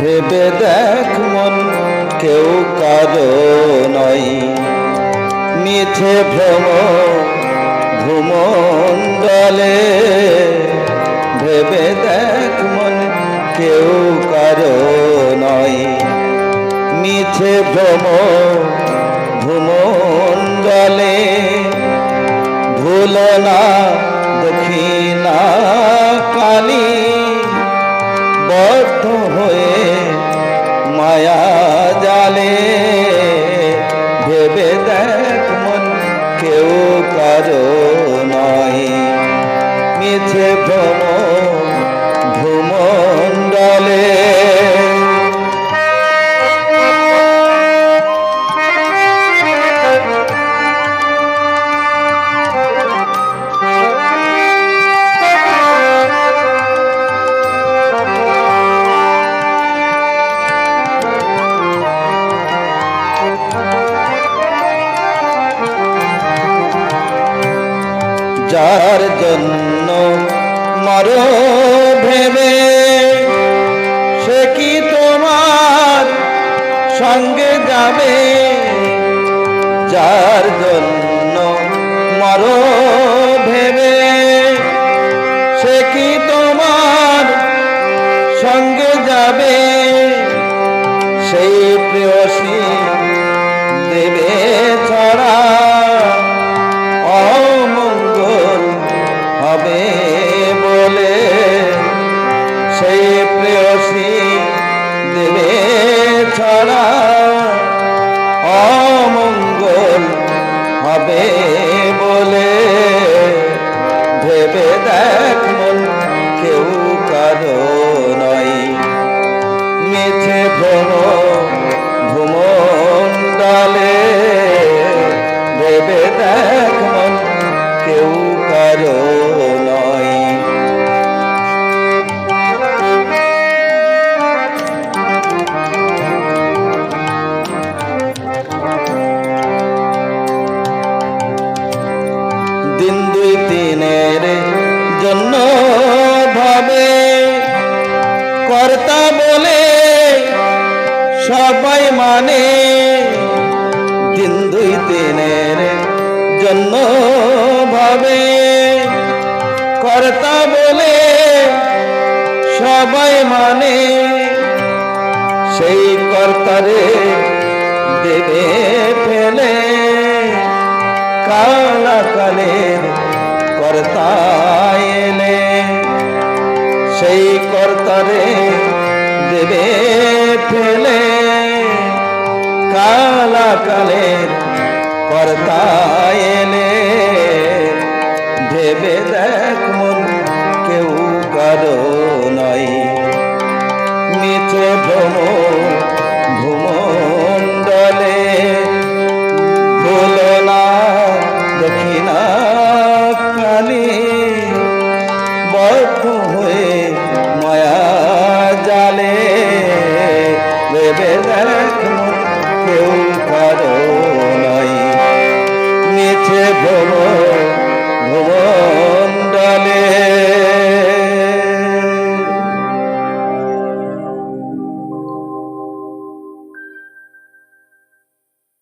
ভেবে দেখ মন কেউ কারো নয়, মিছে ভ্রম ভূমণ্ডলে। ভেবে দেখ মন কেউ কারো নয়, মিছে ভ্রম ভূমণ্ডলে। ভুলো না দক্ষিণা কালী, বদ্ধ হয়ে মায়া জালে। ভেবে দেখ মন কেউ কারো নয়, মিছে ভ্রম ভূমণ্ডলে। যার জন্য মরো ভেবে, সে কি তোমার সঙ্গে যাবে? যার জন্য মরো ভেবে, সে কি তোমার সঙ্গে যাবে? সেই প্রেয়সী দেবে ছড়া, অমঙ্গল হবে বলে। সেই প্রেয়সী দেবে ছড়া, অমঙ্গল হবে বলে। ভেবে দেখ মন কেউ কারো নয়, মিছে ভ্রম ভূমণ্ডলে। ভেবে দেখ মন কেউ কারো নয়। দিন দুই তিনের জন্য ভাবে, কর্তা বলে সবাই মানে। দিন দুই তিনের জন্য ভাবে, কর্তা বলে সবাই মানে। সেই কর্তারে দেবে ফেলে, কালাকালের কর্তা এলে। সেই কর্তারে দেবে ফেলে, কালাকালের কর্তা এলে।